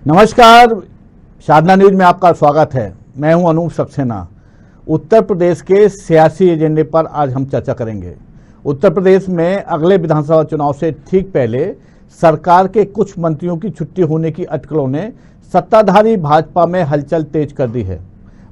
नमस्कार, साधना न्यूज में आपका स्वागत है। मैं हूं अनूप सक्सेना। उत्तर प्रदेश के सियासी एजेंडे पर आज हम चर्चा करेंगे। उत्तर प्रदेश में अगले विधानसभा चुनाव से ठीक पहले सरकार के कुछ मंत्रियों की छुट्टी होने की अटकलों ने सत्ताधारी भाजपा में हलचल तेज कर दी है।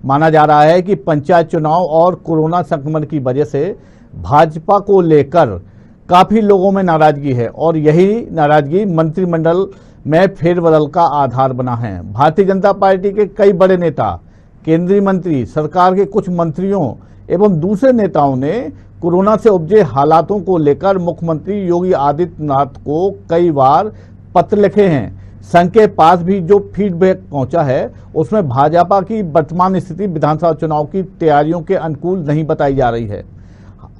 माना जा रहा है कि पंचायत चुनाव और कोरोना संक्रमण की वजह से भाजपा को लेकर काफी लोगों में नाराजगी है और यही नाराजगी मंत्रिमंडल में फेरबदल का आधार बना है। भारतीय जनता पार्टी के कई बड़े नेता, केंद्रीय मंत्री, सरकार के कुछ मंत्रियों एवं दूसरे नेताओं ने कोरोना से उपजे हालातों को लेकर मुख्यमंत्री योगी आदित्यनाथ को कई बार पत्र लिखे हैं। संघ के पास भी जो फीडबैक पहुंचा है उसमें भाजपा की वर्तमान स्थिति विधानसभा चुनाव की तैयारियों के अनुकूल नहीं बताई जा रही है।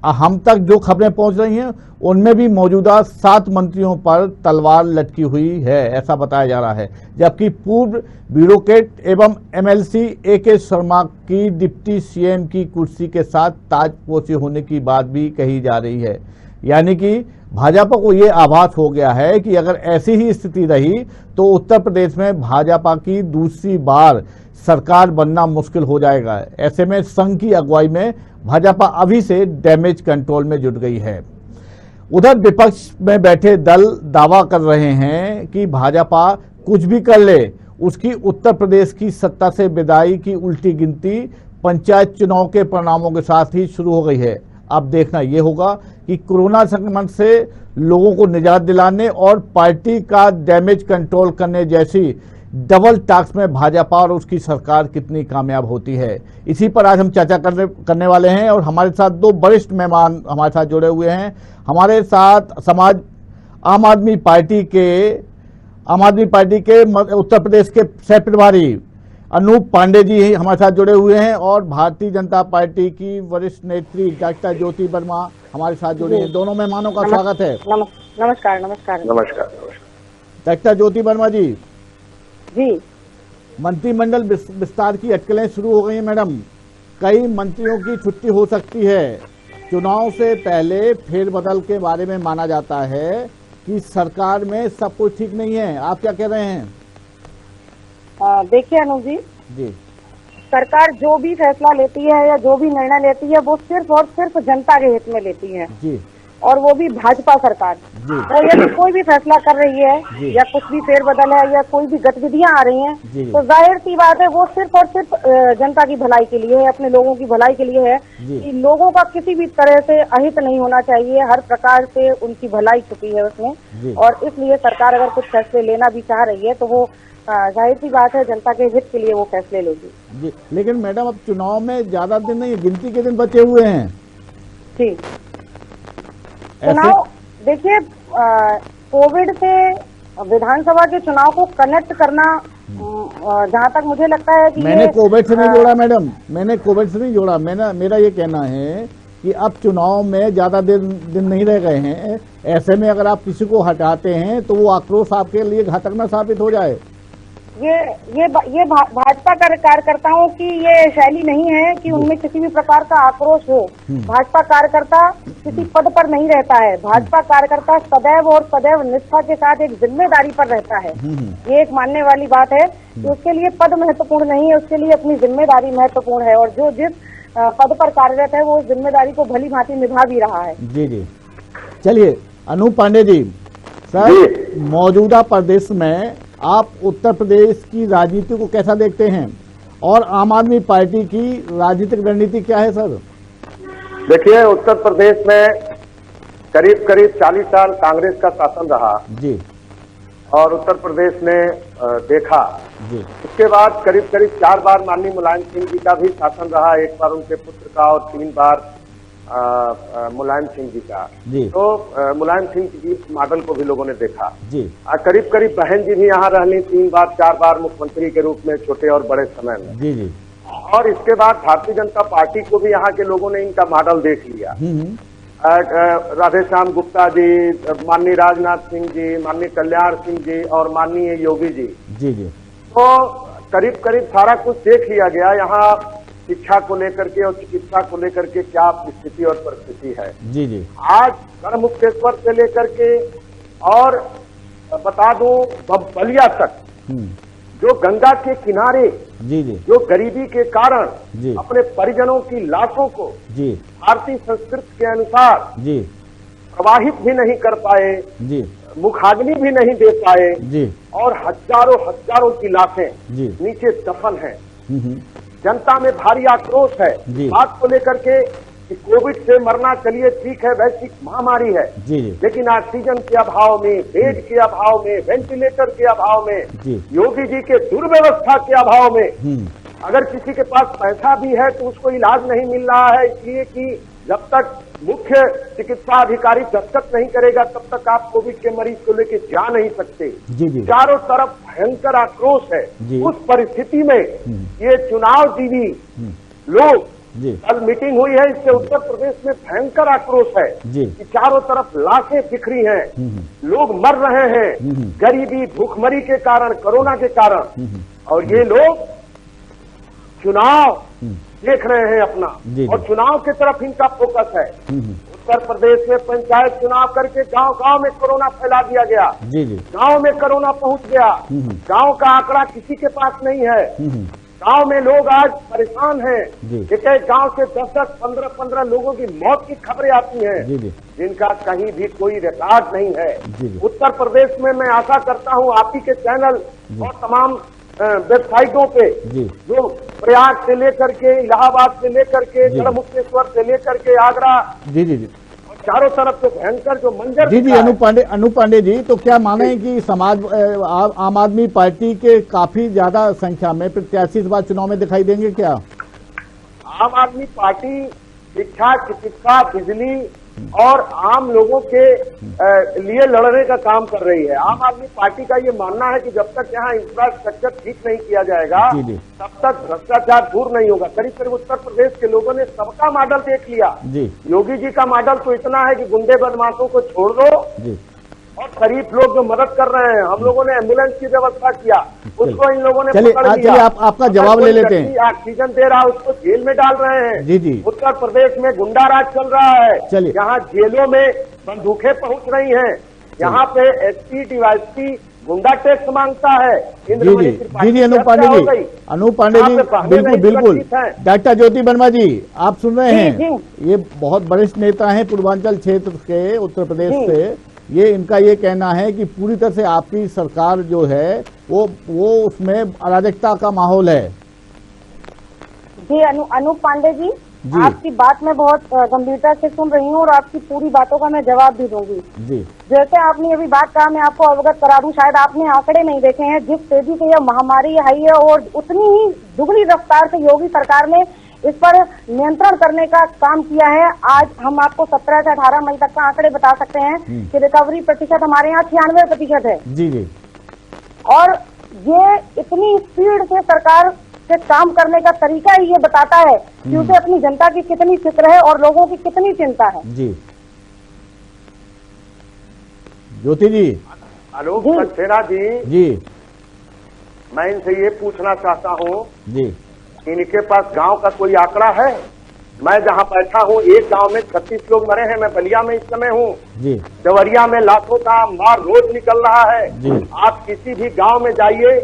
हम तक जो खबरें पहुंच रही हैं उनमें भी मौजूदा 7 मंत्रियों पर तलवार लटकी हुई है, ऐसा बताया जा रहा है। जबकि पूर्व ब्यूरोक्रेट एवं एमएलसी AK शर्मा की डिप्टी CM की कुर्सी के साथ ताजपोशी होने की बात भी कही जा रही है। यानी कि भाजपा को ये आभास हो गया है कि अगर ऐसी ही स्थिति रही तो उत्तर प्रदेश में भाजपा की दूसरी बार सरकार बनना मुश्किल हो जाएगा। ऐसे में संघ की अगुवाई में भाजपा अभी से डैमेज कंट्रोल में जुट गई है। उधर विपक्ष में बैठे दल दावा कर रहे हैं कि भाजपा कुछ भी कर ले, उसकी उत्तर प्रदेश की सत्ता से विदाई की उल्टी गिनती पंचायत चुनाव के परिणामों के साथ ही शुरू हो गई है। अब देखना यह होगा कि कोरोना संक्रमण से लोगों को निजात दिलाने और पार्टी का डैमेज कंट्रोल करने जैसी डबल टास्क में भाजपा और उसकी सरकार कितनी कामयाब होती है। इसी पर आज हम चर्चा करने वाले हैं और हमारे साथ 2 वरिष्ठ मेहमान हमारे साथ जुड़े हुए हैं। हमारे साथ आम आदमी पार्टी के उत्तर प्रदेश के सह प्रभारी अनूप पांडे जी हमारे साथ जुड़े हुए हैं और भारतीय जनता पार्टी की वरिष्ठ नेत्री डॉक्टर ज्योति वर्मा हमारे साथ जुड़े हैं। दोनों मेहमानों का स्वागत है। नमस्कार। नमस्कार डॉक्टर ज्योति वर्मा जी। जी, मंत्रिमंडल विस्तार की अटकलें शुरू हो गई हैं मैडम। कई मंत्रियों की छुट्टी हो सकती है। चुनाव से पहले फेरबदल के बारे में माना जाता है कि सरकार में सब कुछ ठीक नहीं है। आप क्या कह रहे हैं? देखिए अनुज जी, जी, सरकार जो भी फैसला लेती है या जो भी निर्णय लेती है वो सिर्फ और सिर्फ जनता के हित में लेती है जी, और वो भी भाजपा सरकार। तो यदि कोई भी फैसला कर रही है या कुछ भी फेरबदल है या कोई भी गतिविधियां आ रही हैं तो जाहिर सी बात है वो सिर्फ और सिर्फ जनता की भलाई के लिए है, अपने लोगों की भलाई के लिए है कि लोगों का किसी भी तरह से अहित नहीं होना चाहिए। हर प्रकार से उनकी भलाई छुपी है उसमें और इसलिए सरकार अगर कुछ फैसले लेना भी चाह रही है तो वो जाहिर सी बात है जनता के हित के लिए वो फैसले लेगी। जी, लेकिन मैडम अब चुनाव में ज्यादा दिन नहीं, गिनती के दिन बचे हुए हैं। ठीक, चुनाव देखिए, कोविड से विधानसभा के चुनाव को कनेक्ट करना जहां तक मुझे लगता है कि मैंने कोविड से नहीं जोड़ा मैडम, मैंने कोविड से नहीं जोड़ा। मेरा ये कहना है कि अब चुनाव में ज्यादा दिन नहीं रह गए हैं। ऐसे में अगर आप किसी को हटाते हैं तो वो आक्रोश आपके लिए घातक न साबित हो जाए। ये भाजपा कार्यकर्ताओं की ये शैली नहीं है कि उनमें किसी भी प्रकार का आक्रोश हो। भाजपा कार्यकर्ता किसी पद पर नहीं रहता है। भाजपा कार्यकर्ता सदैव निष्ठा के साथ एक जिम्मेदारी पर रहता है। ये एक मानने वाली बात है कि उसके लिए पद महत्वपूर्ण नहीं है, उसके लिए अपनी जिम्मेदारी महत्वपूर्ण है और जो जिस पद पर कार्यरत है वो उस जिम्मेदारी को भली भांति निभा भी रहा है। जी, चलिए अनूप पांडे जी, सर मौजूदा प्रदेश में आप उत्तर प्रदेश की राजनीति को कैसा देखते हैं और आम आदमी पार्टी की राजनीतिक रणनीति क्या है सर? देखिए, उत्तर प्रदेश में करीब 40 साल कांग्रेस का शासन रहा जी और उत्तर प्रदेश ने देखा जी। उसके बाद करीब 4 बार माननीय मुलायम सिंह जी का भी शासन रहा, एक बार उनके पुत्र का और 3 बार मुलायम सिंह जी का। तो मुलायम सिंह जी की मॉडल को भी लोगों ने देखा जी। करीब बहन जी भी यहाँ रह ली 3 बार 4 बार मुख्यमंत्री के रूप में छोटे और बड़े समय में जी। और इसके बाद भारतीय जनता पार्टी को भी यहाँ के लोगों ने इनका मॉडल देख लिया। राधेश्याम गुप्ता जी, माननीय राजनाथ सिंह जी, माननीय कल्याण सिंह जी और माननीय योगी जी। तो करीब सारा कुछ देख लिया गया। यहाँ शिक्षा को लेकर के और चिकित्सा को लेकर के क्या स्थिति और परिस्थिति है जी। आज गढ़मुक्तेश्वर से लेकर के और बता दूं बलिया तक जो गंगा के किनारे जी जी जो गरीबी के कारण जी अपने परिजनों की लाशों को जी भारतीय संस्कृति के अनुसार जी प्रवाहित भी नहीं कर पाए, जी मुखाग्नि भी नहीं दे पाए जी और हजारों हजारों की लाशें जी नीचे दफन है। हम्म, जनता में भारी आक्रोश है जी। बात को लेकर के कि कोविड से मरना चलिए ठीक है, वैश्विक महामारी है, जी जी लेकिन ऑक्सीजन के अभाव में, बेड के अभाव में, वेंटिलेटर के अभाव में, जी योगी जी के दुर्व्यवस्था के अभाव में हम्म, अगर किसी के पास पैसा भी है तो उसको इलाज नहीं मिल रहा है, इसलिए कि जब तक मुख्य चिकित्सा अधिकारी दस्तक नहीं करेगा तब तक आप कोविड के मरीज को लेके जा नहीं सकते। जी जी चारों तरफ भयंकर आक्रोश है। जी। उस परिस्थिति में ये चुनाव जीवी लोग, जी कल मीटिंग हुई है, इससे उत्तर प्रदेश में भयंकर आक्रोश है जी कि चारों तरफ लाशें बिखरी हैं, लोग मर रहे हैं गरीबी भूखमरी के कारण, कोरोना के कारण, और ये लोग चुनाव देख रहे हैं अपना जी। और चुनाव की तरफ इनका फोकस है। उत्तर प्रदेश में पंचायत चुनाव करके गांव गांव में कोरोना फैला दिया गया, जी जी गांव में कोरोना पहुंच गया, गांव का आंकड़ा किसी के पास नहीं है, गांव में लोग आज परेशान हैं, जी। एक एक गांव से 10-10, 15-15 लोगों की मौत की खबरें आती हैं, जी जी जिनका कहीं भी कोई रिकॉर्ड नहीं है। जी जी उत्तर प्रदेश में मैं आशा करता हूं आप ही के चैनल और तमाम वेबसाइटों पे जी जो प्रयाग से लेकर के, इलाहाबाद से लेकर के, जी। गढ़मुक्तेश्वर से लेकर के आगरा, जी जी जी चारों तरफ जो भयंकर जो मंजर जी जी दिखा है, अनूप पांडे जी, तो क्या माने हैं कि आम आदमी पार्टी के काफी ज्यादा संख्या में प्रत्याशी इस बार चुनाव में दिखाई देंगे क्या? आम आदमी पार्टी शिक्षा, चिकित्सा, बिजली और आम लोगों के लिए लड़ने का काम कर रही है। आम आदमी पार्टी का ये मानना है कि जब तक यहाँ इंफ्रास्ट्रक्चर ठीक नहीं किया जाएगा जी जी तब तक भ्रष्टाचार दूर नहीं होगा। करीब करीब उत्तर प्रदेश के लोगों ने सबका मॉडल देख लिया। जी योगी जी का मॉडल तो इतना है कि गुंडे बदमाशों को छोड़ दो जी और शरीफ लोग जो मदद कर रहे हैं, हम लोगों ने एम्बुलेंस की व्यवस्था किया, उसको इन लोगों ने चलिए पकड़ लिया। चलिए आपका जवाब ले लेते हैं। ऑक्सीजन दे रहा उसको जेल में डाल रहे हैं। जी जी उत्तर प्रदेश में गुंडा राज चल रहा है। चलिए। यहाँ जेलों में बंदूकें पहुंच रही हैं। यहाँ पे एसपी डीवाईएसपी गुंडा टैक्स मांगता है। जी जी अनूप पांडे जी, अनूप पांडे जी, बिल्कुल बिल्कुल। डॉक्टर ज्योति वर्मा जी, आप सुन रहे हैं, ये बहुत वरिष्ठ नेता हैं पूर्वांचल क्षेत्र के, उत्तर प्रदेश से। ये इनका ये कहना है कि पूरी तरह से आपकी सरकार जो है वो उसमें अराजकता का माहौल है। जी अनूप पांडे जी, आपकी बात मैं बहुत गंभीरता से सुन रही हूँ और आपकी पूरी बातों का मैं जवाब भी दूंगी। जी जैसे आपने अभी बात कहा, मैं आपको अवगत करा दूं, शायद आपने आंकड़े नहीं देखे हैं, जिस तेजी से यह महामारी आई है और उतनी ही दुगनी रफ्तार से योगी सरकार ने इस पर नियंत्रण करने का काम किया है। आज हम आपको 17 से 18 मई तक का आंकड़े बता सकते हैं कि रिकवरी प्रतिशत हमारे यहाँ 96% है। जी जी और ये इतनी स्पीड से सरकार के काम करने का तरीका ही ये बताता है कि उसे अपनी जनता की कितनी फिक्र है और लोगों की कितनी चिंता है। जी ज्योति जी। आलोक सक्सेना जी, जी मैं इनसे ये पूछना चाहता हूँ, जी इनके पास गांव का कोई आंकड़ा है? मैं जहाँ बैठा हूँ एक गांव में 36 लोग मरे हैं। मैं बलिया में इस समय हूँ। जी देवरिया में लाखों का मार रोज निकल रहा है। जी। आप किसी भी गांव में जाइए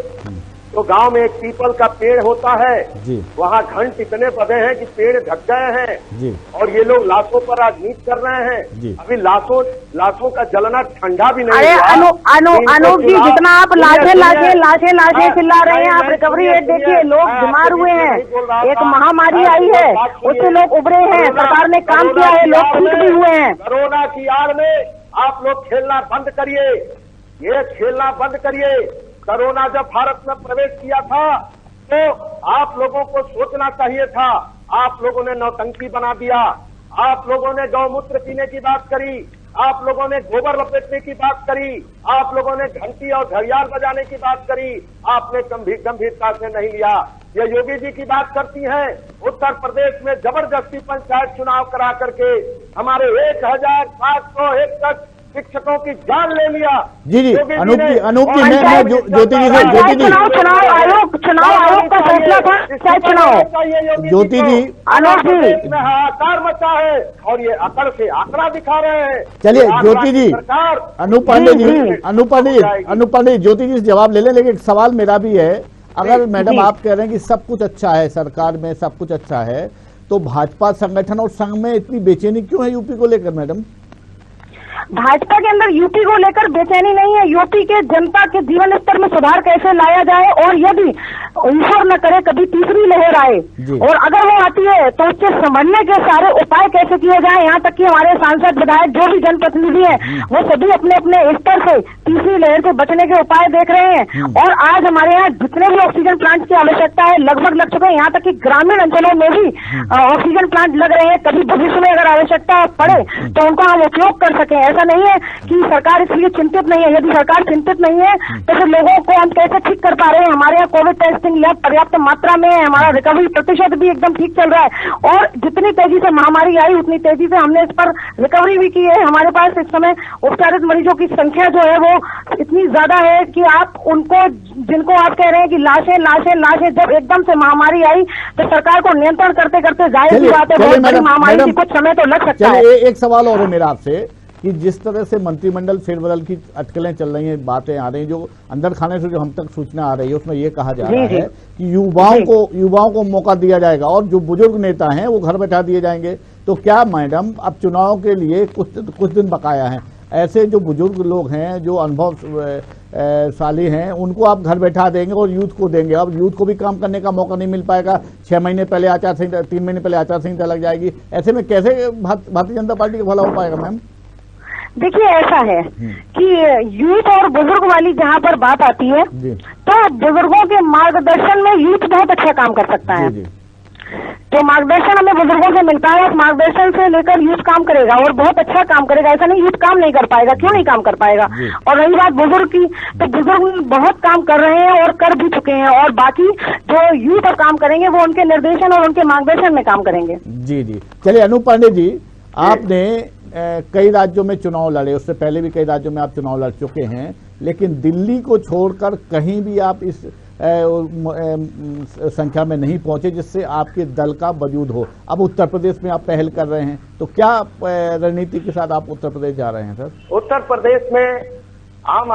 तो गांव में एक पीपल का पेड़ होता है, जी वहाँ घंट इतने बधे हैं कि पेड़ ढक गए हैं जी और ये लोग लाशों पर राजनीति कर रहे हैं। जी। अभी लाशों का जलना ठंडा भी नहीं अरे हुआ। अनूप जी, जितना आप लाशें चिल्ला रहे हैं, आप रिकवरी रेट देखिए, लोग बीमार हुए हैं, एक महामारी आई है, उससे लोग उभरे हैं, सरकार ने काम किया है, लोग ठीक भी हुए हैं। कोरोना की आड़ में आप लोग खेलना बंद करिए, ये खेलना बंद करिए। कोरोना जब भारत में प्रवेश किया था तो आप लोगों को सोचना चाहिए था। आप लोगों ने नौटंकी बना दिया, आप लोगों ने गौमूत्र पीने की बात करी, आप लोगों ने गोबर लपेटने की बात करी, आप लोगों ने घंटी और घड़ियाल बजाने की बात करी, आपने गंभीरता से नहीं लिया। ये योगी जी की बात करती हैं, उत्तर प्रदेश में जबरदस्ती पंचायत चुनाव करा करके हमारे 1701 शिक्षकों की जान ले लिया। जी जी अनूप जी मैं ज्योति जी से चुनाव आयोग का फैसला था, ज्योति जी अनूप जी में हाहाकार मचा है और ये अकड़ से आंकड़ा दिखा रहे हैं। चलिए ज्योति जी, अनूप पांडे जी ज्योति जी से जवाब ले लें, लेकिन एक सवाल मेरा भी है। अगर मैडम आप कह रहे हैं कि सब कुछ अच्छा है, सरकार में सब कुछ अच्छा है, तो भाजपा संगठन और संघ में इतनी बेचैनी क्यों है यूपी को लेकर मैडम? भाजपा के अंदर यूपी को लेकर बेचैनी नहीं है। यूपी के जनता के जीवन स्तर में सुधार कैसे लाया जाए, और यदि ईश्वर न करे कभी तीसरी लहर आए और अगर वो आती है तो उससे संभलने के सारे उपाय कैसे किए जाए। यहाँ तक कि हमारे सांसद विधायक जो भी जनप्रतिनिधि हैं वो सभी अपने अपने स्तर से तीसरी लहर से बचने के उपाय देख रहे हैं। और आज हमारे यहाँ जितने भी ऑक्सीजन प्लांट की आवश्यकता है लगभग लग चुके हैं। यहाँ तक कि ग्रामीण अंचलों में भी ऑक्सीजन प्लांट लग रहे हैं। कभी भविष्य में अगर आवश्यकता पड़े तो उनका हम उपयोग कर सकें। ऐसा नहीं है कि सरकार इसलिए चिंतित नहीं है। यदि सरकार चिंतित नहीं है तो फिर लोगों को हम कैसे ठीक कर पा रहे हैं। हमारे यहाँ कोविड टेस्टिंग लैब पर्याप्त मात्रा में है, हमारा रिकवरी प्रतिशत भी एकदम ठीक चल रहा है, और जितनी तेजी से महामारी आई उतनी तेजी से हमने इस पर रिकवरी भी की है। हमारे पास इस समय उपचारित मरीजों की संख्या जो है वो इतनी ज्यादा है कि आप उनको, जिनको आप कह रहे हैं कि लाशें लाशें लाशें, जब एकदम से महामारी आई तो सरकार को नियंत्रण करते करते जाहिर सी बात है बहुत बड़ी महामारी थी, कुछ समय तो लग सकता है। एक सवाल और है मेरा आपसे कि जिस तरह से मंत्रिमंडल फेरबदल की अटकलें चल रही हैं, बातें आ रही हैं, जो अंदर खाने से जो हम तक सूचना आ रही है उसमें ये कहा जा रहा है कि युवाओं को मौका दिया जाएगा और जो बुजुर्ग नेता हैं वो घर बैठा दिए जाएंगे। तो क्या मैडम अब चुनाव के लिए कुछ दिन बकाया है, ऐसे जो बुजुर्ग लोग हैं जो अनुभवशाली हैं उनको आप घर बैठा देंगे और यूथ को देंगे? अब यूथ को भी काम करने का मौका नहीं मिल पाएगा। 6 महीने पहले आचार संहिता, 3 महीने पहले आचार संहिता लग जाएगी। ऐसे में कैसे भारतीय जनता पार्टी का भला हो पाएगा मैम? देखिए ऐसा है कि यूथ और बुजुर्ग वाली जहाँ पर बात आती है तो बुजुर्गों के मार्गदर्शन में यूथ बहुत अच्छा काम कर सकता है। तो मार्गदर्शन हमें बुजुर्गों से मिलता है, उस मार्गदर्शन से लेकर यूथ काम करेगा और बहुत अच्छा काम करेगा। ऐसा नहीं यूथ काम नहीं कर पाएगा, क्यों नहीं काम कर पाएगा। और रही बात बुजुर्ग की, तो बुजुर्ग बहुत काम कर रहे हैं और कर भी चुके हैं, और बाकी जो यूथ और काम करेंगे वो उनके निर्देशन और उनके मार्गदर्शन में काम करेंगे। जी जी चलिए अनूप पांडे जी, आपने कई राज्यों में चुनाव लड़े, उससे पहले भी कई राज्यों में आप चुनाव लड़ चुके हैं, लेकिन दिल्ली को छोड़कर कहीं भी आप इस संख्या में नहीं पहुंचे जिससे आपके दल का वजूद हो। अब उत्तर प्रदेश में आप पहल कर रहे हैं, तो क्या रणनीति के साथ आप उत्तर प्रदेश जा रहे हैं सर? उत्तर प्रदेश में आम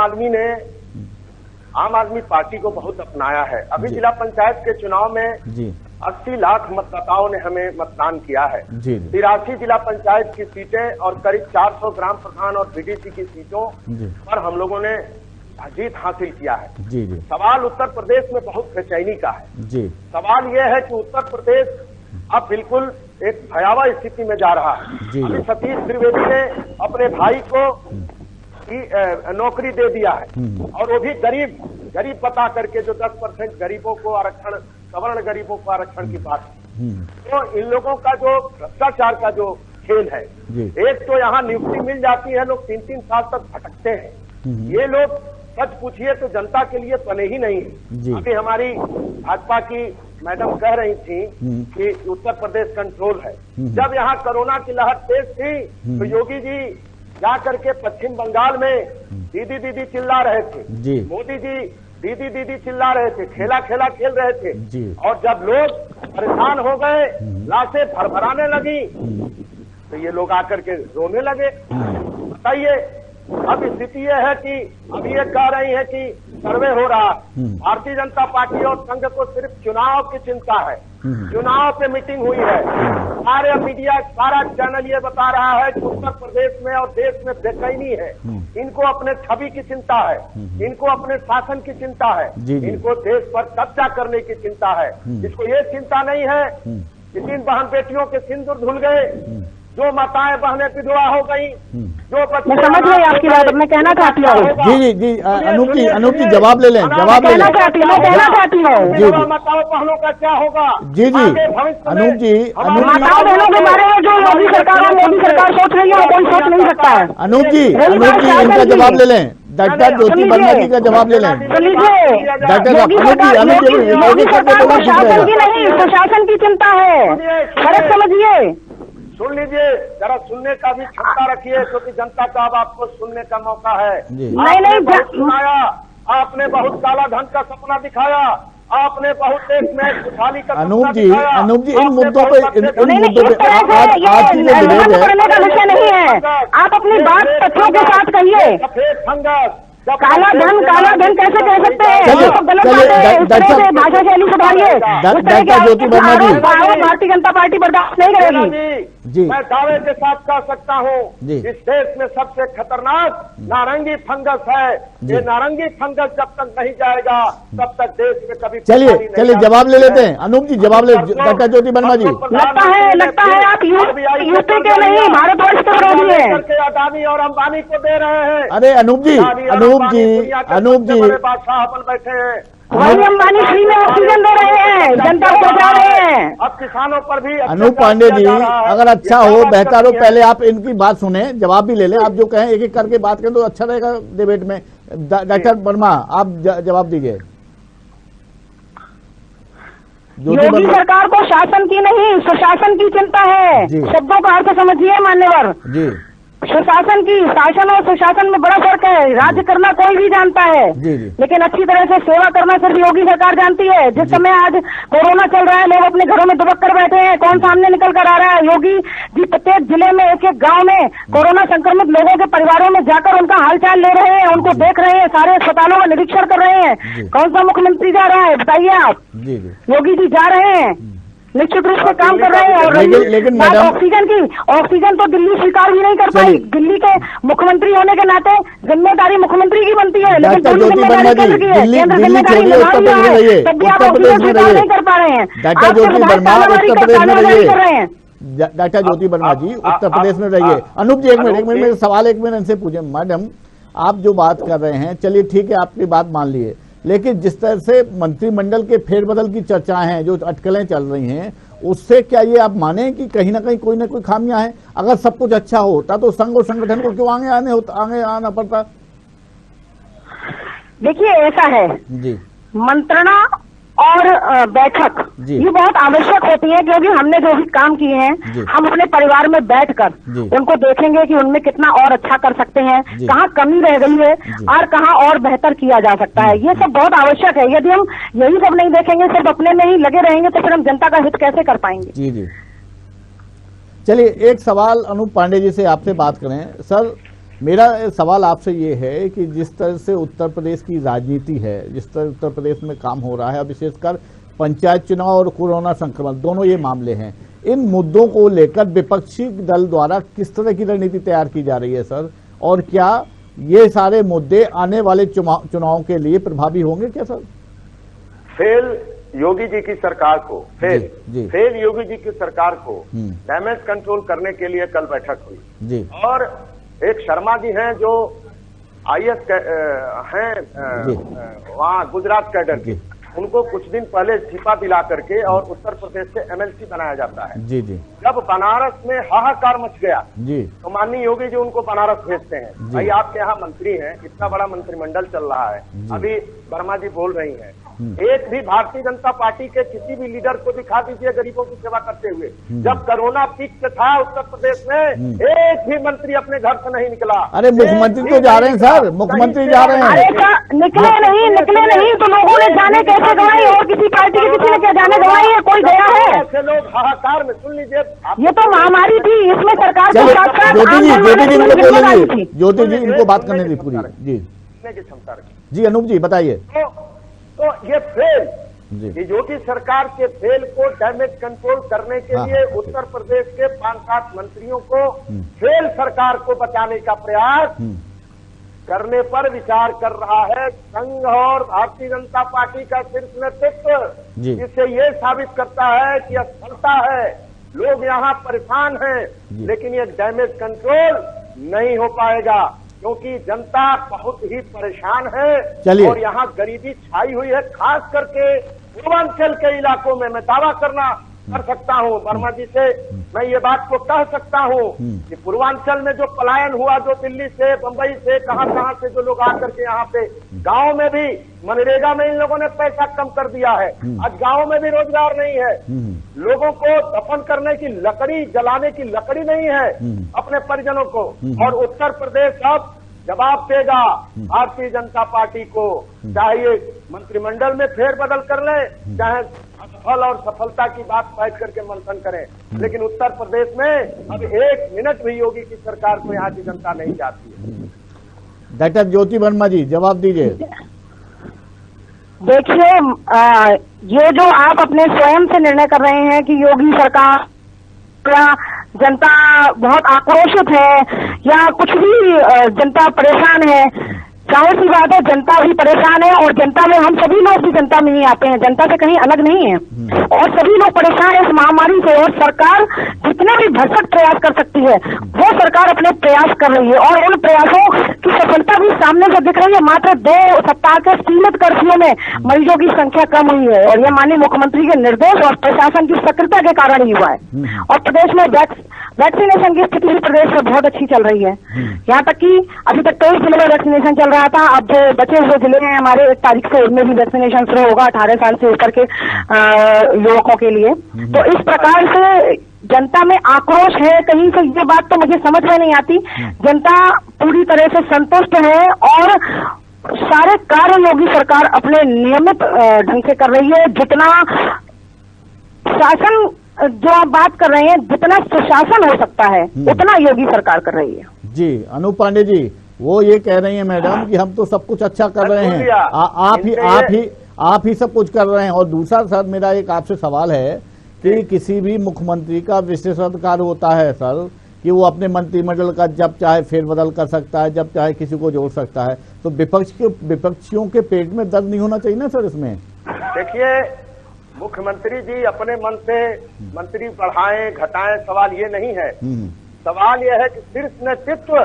आदमी पार्टी को बहुत अपनाया है। अभी जिला पंचायत के चुनाव में 80 लाख मतदाताओं ने हमें मतदान किया है। 83 जिला पंचायत की सीटें और करीब 400 ग्राम प्रधान और बीडीसी की सीटों पर हम लोगों ने जीत हासिल किया है। सवाल उत्तर प्रदेश में बहुत बेचैनी का है। सवाल यह है कि उत्तर प्रदेश अब बिल्कुल एक भयावह स्थिति में जा रहा है। अभी सतीश द्विवेदी ने अपने भाई को नौकरी दे दिया है, और वो भी गरीब बता करके, जो 10% गरीबों को आरक्षण, सवर्ण गरीबों को आरक्षण की बात है। तो इन लोगों का जो भ्रष्टाचार का जो खेल है, एक तो यहाँ नियुक्ति मिल जाती है, लोग 3-3 साल तक भटकते हैं। ये लोग सच पूछिए तो जनता के लिए बने ही नहीं है। अभी हमारी भाजपा की मैडम कह रही थी कि उत्तर प्रदेश कंट्रोल है। जब यहाँ कोरोना की लहर तेज थी तो योगी जी जा करके पश्चिम बंगाल में दीदी दीदी चिल्ला रहे थे, मोदी जी दीदी दीदी चिल्ला रहे थे, खेला खेला खेल रहे थे। और जब लोग परेशान हो गए, लाशें भरभराने लगी, तो ये लोग आकर के रोने लगे। बताइए, अब स्थिति यह है कि अब ये कह रही है कि सर्वे हो रहा है। भारतीय जनता पार्टी और संघ को सिर्फ चुनाव की चिंता है, चुनाव पे मीटिंग हुई है। सारे मीडिया, सारा चैनल ये बता रहा है कि उत्तर प्रदेश में और देश में बेचैनी है। इनको अपने छवि की चिंता है, इनको अपने शासन की चिंता है, इनको देश पर कब्जा करने की चिंता है। इसको ये चिंता नहीं है कि जिन बहन बेटियों के सिंदूर धुल गए, जो माताएं बहनें विधवा हो गई, जो मैं समझ गई आपकी बात। मैं कहना चाहती हूँ जी अनूप जी जवाब ले लें, जवाब ले लें। मैं कहना चाहती हूँ माताओं बहनों का क्या होगा? जी अनूप जी माताओं बहनों के बारे में जो योगी सरकार सोच रही है वो कोई सोच नहीं सकता है। अनूप जी इनका जवाब ले लें। डॉक्टर ज्योति बर्मा जी का जवाब ले लें। प्रशासन की चिंता है, फर्क समझिए। सुन लीजिए, जरा सुनने का भी क्षमता रखिए, क्योंकि जनता का अब आपको सुनने का मौका है। नहीं बहुत सुनाया, आपने बहुत काला धन का सपना दिखाया, आपने बहुत एक में खुशहाली का अनूप सपना जी, दिखाया। अनूप जी, इन आपने मुद्दों बहुत पे अच्छे आज की जो डिबेट है, करने का विषय नहीं है। आप अपनी बात तथ्यों के साथ कहिए। सफेद फंगस, काला धन कैसे कह सकते हैं? चलिए, ये तो गलत बात है। उस तरह से भाषा शैली सुधारिए। उस तरह के ज्योति वर्मा जी, भारतीय जनता पार्टी बर्दाश्त नहीं करेगी। जी, मैं दावे के साथ कह सकता हूँ, जी, इस देश में सबसे खतरनाक नारंगी फंगस है। ये नारंगी फंगस जब तक नहीं जाएगा तब तक देश में कभी। चलिए जवाब ले लेते हैं। अनूप जी जवाब ले, डॉक्टर ज्योति वर्मा जी। लगता है आप यूपी के नहीं भारतवर्ष के विरोधी हैं। अदानी और अंबानी को दे रहे हैं। अरे अनूप जी बादशाह अपन बैठे हैं। वही अंबानी फ्री में ऑक्सीजन दे रहे हैं, जनता को बचा रहे हैं। अब किसानों पर भी अनूप पांडे जी, अगर अच्छा हो बेहतर हो, पहले आप इनकी बात सुने, जवाब भी ले लें। आप जो कहें एक एक करके बात करें तो अच्छा रहेगा डिबेट में। डॉक्टर वर्मा आप जवाब दीजिए। योगी सरकार को शासन की नहीं सुशासन की चिंता है। शब्दों का अर्थ समझिए मान्यवर जी। सुशासन की, शासन और सुशासन में बड़ा फर्क है। राज्य करना कोई भी जानता है, लेकिन अच्छी तरह से सेवा करना सिर्फ योगी सरकार जानती है। जिस समय आज कोरोना चल रहा है, लोग अपने घरों में दुबक कर बैठे हैं, कौन सामने निकल कर आ रहा है? योगी जी प्रत्येक जिले में, एक एक गांव में कोरोना संक्रमित लोगों के परिवारों में जाकर उनका हालचाल ले रहे हैं, उनको देख रहे हैं, सारे अस्पतालों का निरीक्षण कर रहे हैं। कौन सा मुख्यमंत्री जा रहा है बताइए आप? योगी जी जा रहे हैं, निश्चित रूप से काम कर रहे हैं। और लेकिन ऑक्सीजन तो दिल्ली स्वीकार भी नहीं कर पाई। दिल्ली के मुख्यमंत्री होने के नाते जिम्मेदारी मुख्यमंत्री की बनती है, लेकिन केंद्र जिम्मेदारी तब भी आप ऑक्सीजन स्वीकार नहीं कर पा रहे हैं। डॉक्टर ज्योति वर्मा उत्तर प्रदेश में रहिए। डॉक्टर ज्योति वर्मा जी उत्तर प्रदेश में रहिए। अनूप जी एक मिनट मेरे सवाल एक मिनट इनसे पूछे। मैडम आप जो बात कर रहे हैं, चलिए ठीक है, आपकी बात मान लिए, लेकिन जिस तरह से मंत्रिमंडल के फेरबदल की चर्चाएं हैं, जो अटकलें चल रही हैं, उससे क्या ये आप माने कि कहीं ना कहीं कोई ना कोई खामियां हैं? अगर सब कुछ अच्छा होता तो संघ और संगठन को क्यों आगे आना पड़ता? देखिए ऐसा है जी, मंत्रणा और बैठक ये बहुत आवश्यक होती है, क्योंकि हमने जो भी काम किए हैं हम अपने परिवार में बैठकर उनको देखेंगे कि उनमें कितना और अच्छा कर सकते हैं, कहाँ कमी रह गई है और कहाँ और बेहतर किया जा सकता है। ये सब बहुत आवश्यक है। यदि हम यही सब नहीं देखेंगे, सिर्फ अपने में ही लगे रहेंगे, तो फिर हम जनता का हित कैसे कर पाएंगे? जी जी। चलिए एक सवाल अनूप पांडे जी से आपसे बात करें। सर मेरा सवाल आपसे ये है कि जिस तरह से उत्तर प्रदेश की राजनीति है, जिस तरह उत्तर प्रदेश में काम हो रहा है, विशेषकर पंचायत चुनाव और कोरोना संक्रमण दोनों ये मामले हैं, इन मुद्दों को लेकर विपक्षी दल द्वारा किस तरह की रणनीति तैयार की जा रही है सर? और क्या ये सारे मुद्दे आने वाले चुनाव के लिए प्रभावी होंगे क्या सर? फेल योगी जी की सरकार को फेल योगी जी की सरकार को डैमेज कंट्रोल करने के लिए कल बैठक हुई जी। और एक शर्मा जी हैं जो IAS हैं वहाँ गुजरात कैडर के, उनको कुछ दिन पहले इस्तीफा दिला करके और उत्तर प्रदेश से MLC बनाया जाता है जी जी। जब बनारस में हाहाकार मच गया जी, तो माननीय योगी जी उनको बनारस भेजते हैं। भाई आपके यहाँ मंत्री हैं, इतना बड़ा मंत्रिमंडल चल रहा है, अभी वर्मा जी बोल रही हैं, एक भी भारतीय जनता पार्टी के किसी भी लीडर को दिखा दीजिए गरीबों की सेवा करते हुए। जब कोरोना पीक पे था उत्तर प्रदेश में, एक भी मंत्री अपने घर से नहीं निकला। अरे मुख्यमंत्री तो जा रहे हैं सर, मुख्यमंत्री जा रहे हैं। निकले नहीं तो लोगों ने जाने कैसे गवाई? और किसी पार्टी के किसी ने क्या जाने गवाई है? कोई गया है? ऐसे लोग हाहाकार में, सुन लीजिए, ये तो महामारी थी, इसमें सरकार ज्योति जी इनको बात करने दी पूरी जी की क्षमता रखी जी। अनूप जी बताइए। तो ये फेल, ये योगी सरकार के फेल को डैमेज कंट्रोल करने के लिए उत्तर प्रदेश के 5-7 मंत्रियों को फेल सरकार को बचाने का प्रयास करने पर विचार कर रहा है संघ और भारतीय जनता पार्टी का शीर्ष नेतृत्व। जिससे ये साबित करता है कि असफलता है, लोग यहाँ परेशान हैं, लेकिन ये डैमेज कंट्रोल नहीं हो पाएगा, क्योंकि जनता बहुत ही परेशान है और यहाँ गरीबी छाई हुई है, खास करके पूर्वांचल के इलाकों में। मैं दावा करना कर सकता हूँ, वर्मा जी से मैं ये बात को कह सकता हूँ कि पूर्वांचल में जो पलायन हुआ, जो दिल्ली से, बंबई से, कहां से जो लोग आकर के यहाँ पे गांव में भी मनरेगा में इन लोगों ने पैसा कम कर दिया है। आज गांव में भी रोजगार नहीं है, लोगों को दफन करने की लकड़ी, जलाने की लकड़ी नहीं है अपने परिजनों को। और उत्तर प्रदेश अब जवाब देगा भारतीय जनता पार्टी को, चाहे ये मंत्रिमंडल में फेरबदल कर ले, चाहे असफल और सफलता की बात बैठ करके मंथन करें, लेकिन उत्तर प्रदेश में अब 1 मिनट भी योगी की सरकार को यहाँ की जनता नहीं चाहती है। डॉक्टर ज्योति वर्मा जी जवाब दीजिए। देखिए, ये जो आप अपने स्वयं से निर्णय कर रहे हैं कि योगी सरकार जनता बहुत आक्रोशित है या कुछ भी जनता परेशान है, जाहिर सी बात है जनता भी परेशान है और जनता में हम सभी लोग भी जनता में ही आते हैं, जनता से कहीं अलग नहीं है और सभी लोग परेशान है इस महामारी से। और सरकार जितने भी भरसक प्रयास कर सकती है वो सरकार अपने प्रयास कर रही है और उन प्रयासों की सफलता भी सामने से दिख रही है। मात्र 2 सप्ताह के सीमित कर्फ्यू में मरीजों की संख्या कम हुई है और ये माननीय मुख्यमंत्री के निर्देश और प्रशासन की सक्रियता के कारण ही हुआ है। और प्रदेश में वैक्सीनेशन की स्थिति भी प्रदेश में बहुत अच्छी चल रही है। यहाँ तक कि अभी तक 23 जिलों में वैक्सीनेशन चल रहा था, अब जो बचे हुए जिले हैं हमारे 1 तारीख से उनमें भी वैक्सीनेशन शुरू होगा 18 साल से ऊपर के युवकों के लिए। तो इस प्रकार से जनता में आक्रोश है, कहीं से ये बात तो मुझे समझ में नहीं आती। जनता पूरी तरह से संतुष्ट है और सारे कार्य योगी सरकार अपने नियमित ढंग से कर रही है। जितना शासन, जो आप बात कर रहे हैं, जितना सुशासन हो सकता है उतना योगी सरकार कर रही है। जी अनूप पांडे जी, वो ये कह रही हैं मैडम कि हम तो सब कुछ अच्छा कर रहे हैं, आप ही सब कुछ कर रहे हैं। और दूसरा सर, मेरा एक आपसे सवाल है कि किसी भी मुख्यमंत्री का विशेषाधिकार होता है सर कि वो अपने मंत्रिमंडल का जब चाहे फेरबदल कर सकता है, जब चाहे किसी को जोड़ सकता है। तो विपक्षियों के पेट में दर्द नहीं होना चाहिए ना सर इसमें? देखिए, मुख्यमंत्री जी अपने मन से मंत्री बढ़ाएं घटाएं, सवाल ये नहीं है। सवाल यह है कि शीर्ष नेतृत्व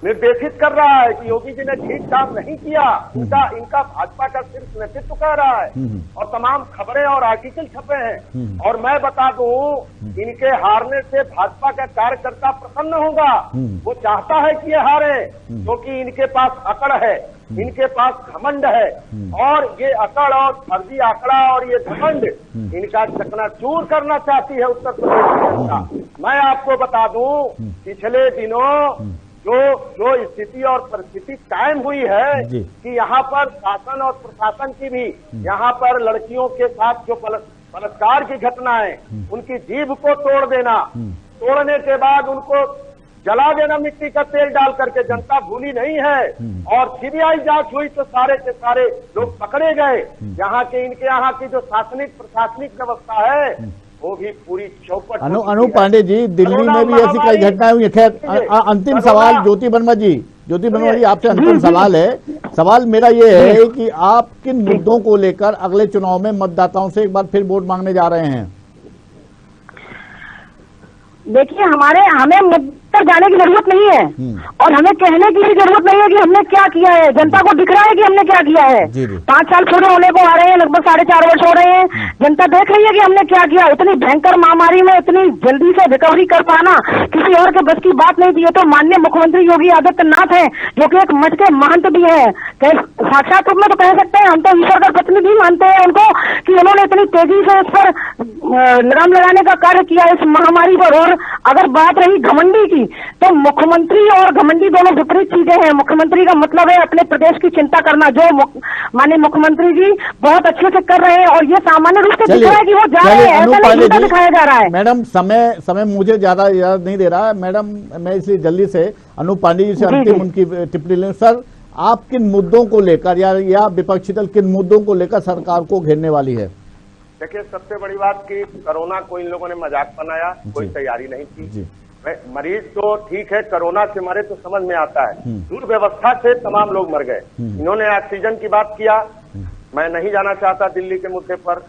निर्देशित कर रहा है कि योगी जी ने ठीक काम नहीं किया, इनका भाजपा का शीर्ष नेतृत्व कह रहा है और तमाम खबरें और आर्टिकल छपे हैं। और मैं बता दूं, इनके हारने से भाजपा का कार्यकर्ता प्रसन्न होगा, वो चाहता है कि ये हारे क्योंकि इनके पास अकड़ है, इनके पास घमंड है और ये अकड़ और फर्जी आंकड़ा और ये घमंड इनका चकनाचूर करना चाहती है उत्तर प्रदेश की जनता। मैं आपको बता दूं, पिछले दिनों जो स्थिति और परिस्थिति कायम हुई है कि यहाँ पर शासन और प्रशासन की भी यहाँ पर लड़कियों के साथ जो बलात्कार की घटनाएं, उनकी जीभ को तोड़ देना, तोड़ने के बाद उनको जला देना मिट्टी का तेल डाल करके, जनता भूली नहीं है। और सीबीआई जांच हुई तो सारे के सारे लोग पकड़े गए। यहाँ के इनके यहाँ की जो शासनिक प्रशासनिक व्यवस्था है वो भी पूरी चौपट। अनूप पांडे जी, दिल्ली में भी ऐसी कई घटनाएं हुई। खैर, अंतिम सवाल ज्योति वर्मा जी, आपसे अंतिम सवाल है। सवाल मेरा ये है कि आप किन मुद्दों को लेकर अगले चुनाव में मतदाताओं से एक बार फिर वोट मांगने जा रहे हैं? देखिए, हमें मुद्दे पर जाने की जरूरत नहीं है और हमें कहने की भी जरूरत नहीं है कि हमने क्या किया है। जनता को दिख रहा है कि हमने क्या किया है। 5 साल पूरे होने को आ रहे हैं, लगभग 4.5 वर्ष हो रहे हैं। जनता देख रही है कि हमने क्या किया। इतनी भयंकर महामारी में इतनी जल्दी से रिकवरी कर पाना किसी और के बस की बात नहीं थी। ये तो माननीय मुख्यमंत्री योगी आदित्यनाथ है, जो कि एक मठ के महंत भी है, साक्षात रूप में तो कह सकते हैं। हम तो ईश्वर का प्रतिनिधि मानते हैं उनको कि उन्होंने इतनी तेजी से इस पर लगाम लगाने का कार्य किया इस महामारी पर। और अगर बात रही घमंडी की, तो मुख्यमंत्री और घमंडी दोनों विपरीत चीजें हैं। मुख्यमंत्री का मतलब है अपने प्रदेश की चिंता करना, जो माननीय मुख्यमंत्री जी बहुत अच्छे से कर रहे हैं और ये सामान्य रूप से दिख रहा है कि वो जा रहे हैं, ऐसा नहीं दिखाया जा रहा है। मैडम, समय मुझे ज्यादा याद नहीं दे रहा है मैडम, मैं इसलिए जल्दी से अनूप पांडे जी से अंतिम उनकी टिप्पणी लें। सर, आप किन मुद्दों को लेकर या विपक्षी दल किन मुद्दों को लेकर सरकार को घेरने वाली है? देखिए, सबसे बड़ी बात कि कोरोना को इन लोगों ने मजाक बनाया, कोई तैयारी नहीं थी। मरीज तो ठीक है, कोरोना से मरे तो समझ में आता है, दुर्व्यवस्था से तमाम लोग मर गए। इन्होंने ऑक्सीजन की बात किया, मैं नहीं जाना चाहता दिल्ली के मुद्दे पर।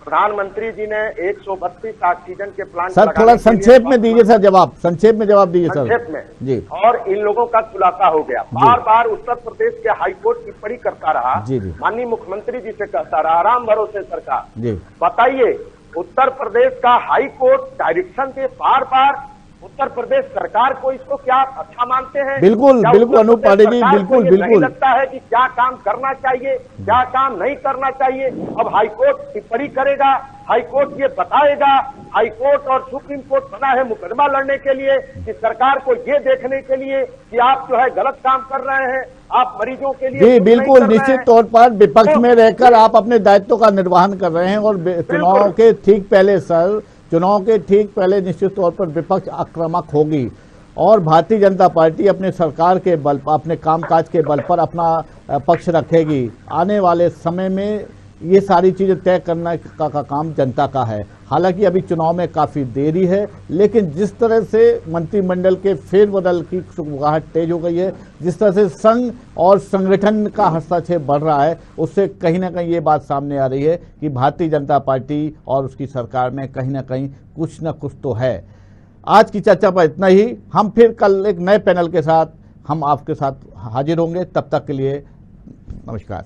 प्रधानमंत्री जी ने 132 ऑक्सीजन के प्लांट। सर, थोड़ा संक्षेप में दीजिए सर जवाब, संक्षेप में जवाब दीजिए सर। संक्षेप में जी। और इन लोगों का खुलासा हो गया। बार बार उत्तर प्रदेश के हाईकोर्ट टिप्पणी करता रहा, माननीय मुख्यमंत्री जी से कहता रहा, राम भरोसे सरकार, बताइए उत्तर प्रदेश का हाई कोर्ट डायरेक्शन दे बार बार, उत्तर प्रदेश सरकार को इसको क्या अच्छा मानते हैं? बिल्कुल बिल्कुल अनूप पांडे जी, बिल्कुल नहीं बिल्कुल लगता है कि क्या काम करना चाहिए, क्या काम नहीं करना चाहिए? अब हाईकोर्ट टिप्पणी करेगा, हाईकोर्ट ये बताएगा। हाईकोर्ट और सुप्रीम कोर्ट बना है मुकदमा लड़ने के लिए कि सरकार को ये देखने के लिए कि आप जो है गलत काम कर रहे हैं, आप मरीजों के लिए जी बिल्कुल निश्चित तौर पर विपक्ष में रहकर आप अपने दायित्व का निर्वहन कर रहे हैं। और चुनाव के ठीक पहले चुनाव के ठीक पहले निश्चित तौर पर विपक्ष आक्रामक होगी और भारतीय जनता पार्टी अपने सरकार के बल पर, अपने कामकाज के बल पर अपना पक्ष रखेगी। आने वाले समय में ये सारी चीजें तय करने का काम जनता का है। हालांकि अभी चुनाव में काफी देरी है, लेकिन जिस तरह से मंत्रिमंडल के फेरबदल की शुरुआत तेज हो गई है, जिस तरह से संघ और संगठन का हस्तक्षेप बढ़ रहा है, उससे कहीं ना कहीं ये बात सामने आ रही है कि भारतीय जनता पार्टी और उसकी सरकार में कहीं ना कहीं कुछ न कुछ तो है। आज की चर्चा पर इतना ही। हम फिर कल एक नए पैनल के साथ हम आपके साथ हाजिर होंगे। तब तक के लिए नमस्कार।